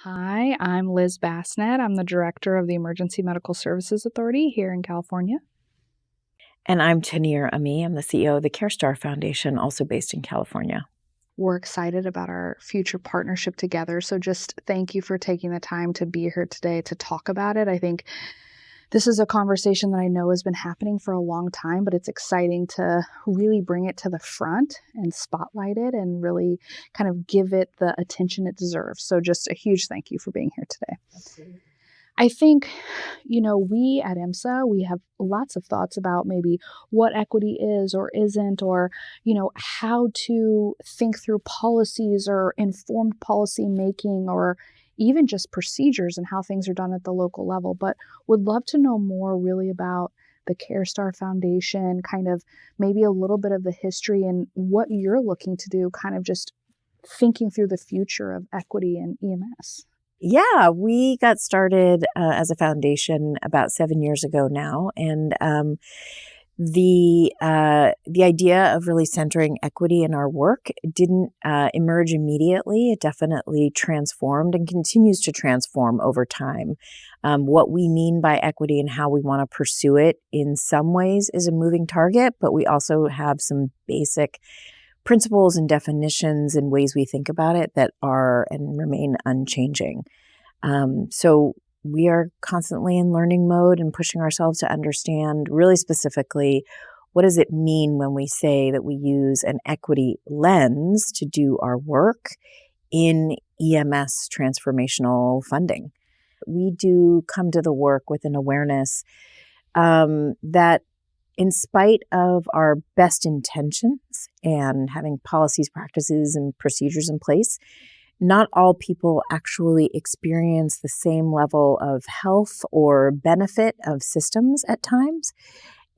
Hi, I'm Liz Basnett. I'm the director of the Emergency Medical Services Authority here in California. And I'm Tanir. I'm the CEO of the CareStar Foundation, also based in California. We're excited about our future partnership together. So just thank you for taking the time to be here today to talk about it. I think this is a conversation that I know has been happening for a long time, but it's exciting to really bring it to the front and spotlight it and really kind of give it the attention it deserves. So just a huge thank you for being here today. Absolutely. I think, we at EMSA, we have lots of thoughts about maybe what equity is or isn't, or, how to think through policies or informed policy making, or even just procedures and how things are done at the local level. But would love to know more really about the CareStar Foundation, kind of maybe a little bit of the history and what you're looking to do, kind of just thinking through the future of equity in EMS. Yeah, we got started as a foundation about 7 years ago now, and the idea of really centering equity in our work didn't emerge immediately. It definitely transformed and continues to transform over time. What we mean by equity and how we want to pursue it in some ways is a moving target, but we also have some basic principles and definitions and ways we think about it that are and remain unchanging. So we are constantly in learning mode and pushing ourselves to understand really specifically what does it mean when we say that we use an equity lens to do our work in EMS transformational funding. We do come to the work with an awareness that in spite of our best intentions and having policies, practices, and procedures in place, not all people actually experience the same level of health or benefit of systems at times.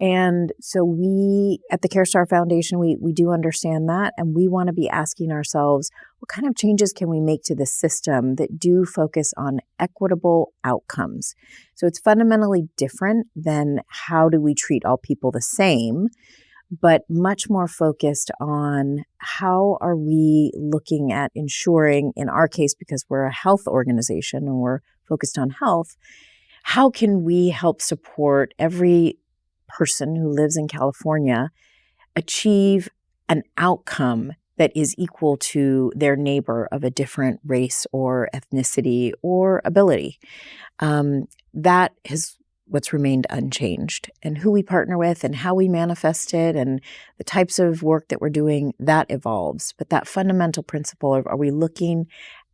And so we, at the CareStar Foundation, we do understand that, and we want to be asking ourselves, what kind of changes can we make to the system that do focus on equitable outcomes? So it's fundamentally different than how do we treat all people the same, but much more focused on how are we looking at ensuring, in our case, because we're a health organization and we're focused on health, how can we help support every person who lives in California achieve an outcome that is equal to their neighbor of a different race or ethnicity or ability. That is what's remained unchanged. And who we partner with and how we manifest it and the types of work that we're doing, that evolves. But that fundamental principle of, are we looking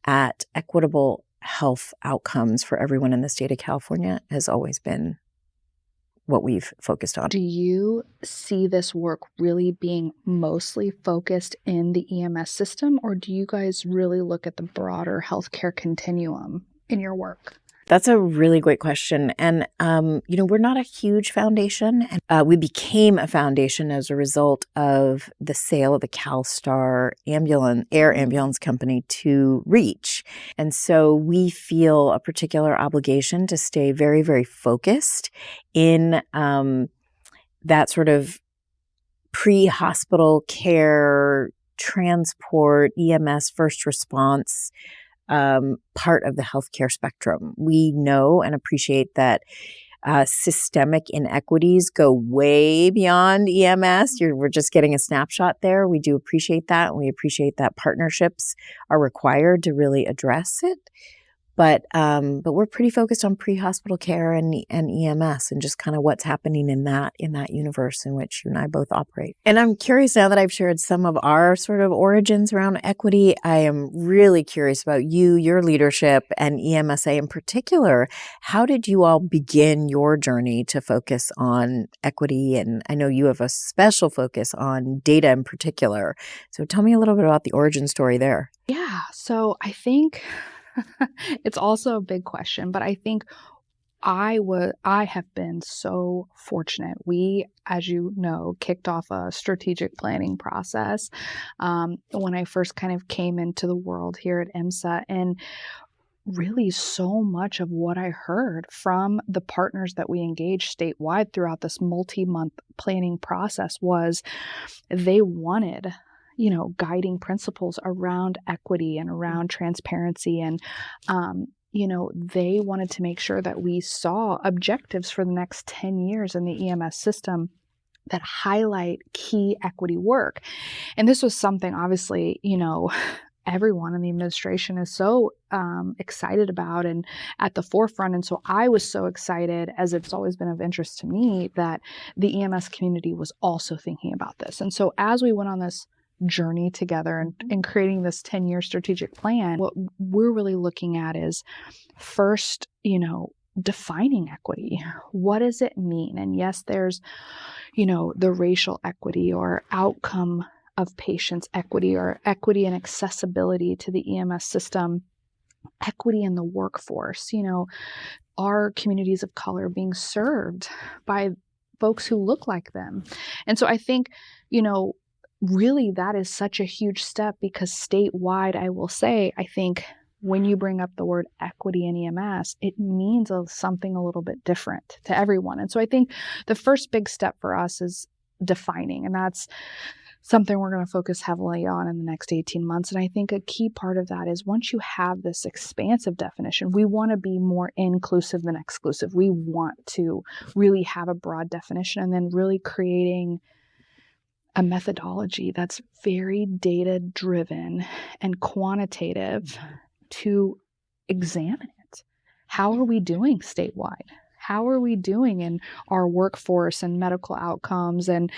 at equitable health outcomes for everyone in the state of California, has always been what we've focused on. Do you see this work really being mostly focused in the EMS system, or do you guys really look at the broader healthcare continuum in your work? That's a really great question. And, we're not a huge foundation. And we became a foundation as a result of the sale of the CareStar air ambulance company to Reach. And so we feel a particular obligation to stay very, very focused in that sort of pre-hospital care, transport, EMS, first response part of the healthcare spectrum. We know and appreciate that systemic inequities go way beyond EMS. We're just getting a snapshot there. We do appreciate that, and we appreciate that partnerships are required to really address it. But we're pretty focused on pre-hospital care and EMS and just kind of what's happening in that universe in which you and I both operate. And I'm curious, now that I've shared some of our sort of origins around equity, I am really curious about your leadership, and EMSA in particular. How did you all begin your journey to focus on equity? And I know you have a special focus on data in particular. So tell me a little bit about the origin story there. Yeah, so I think it's also a big question, but I think I have been so fortunate. We, as you know, kicked off a strategic planning process when I first kind of came into the world here at EMSA, and really so much of what I heard from the partners that we engaged statewide throughout this multi-month planning process was they wanted guiding principles around equity and around transparency. And, they wanted to make sure that we saw objectives for the next 10 years in the EMS system that highlight key equity work. And this was something, obviously, everyone in the administration is so excited about and at the forefront. And so I was so excited, as it's always been of interest to me, that the EMS community was also thinking about this. And so as we went on this journey together and creating this 10-year strategic plan, what we're really looking at is first, defining equity. What does it mean? And yes, there's, the racial equity or outcome of patients equity or equity and accessibility to the EMS system, equity in the workforce, are communities of color being served by folks who look like them? And so I think, really that is such a huge step, because statewide, I will say, I think when you bring up the word equity in EMS, it means something a little bit different to everyone. And so I think the first big step for us is defining, and that's something we're going to focus heavily on in the next 18 months. And I think a key part of that is once you have this expansive definition, we want to be more inclusive than exclusive. We want to really have a broad definition, and then really creating a methodology that's very data-driven and quantitative to examine it. How are we doing statewide? How are we doing in our workforce and medical outcomes and,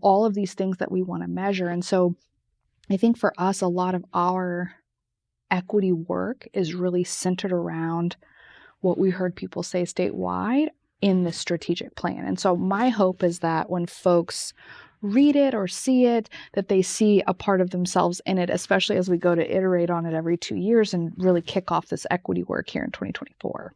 all of these things that we want to measure? And so I think for us, a lot of our equity work is really centered around what we heard people say statewide in the strategic plan. And so my hope is that when folks read it or see it, that they see a part of themselves in it, especially as we go to iterate on it every 2 years and really kick off this equity work here in 2024.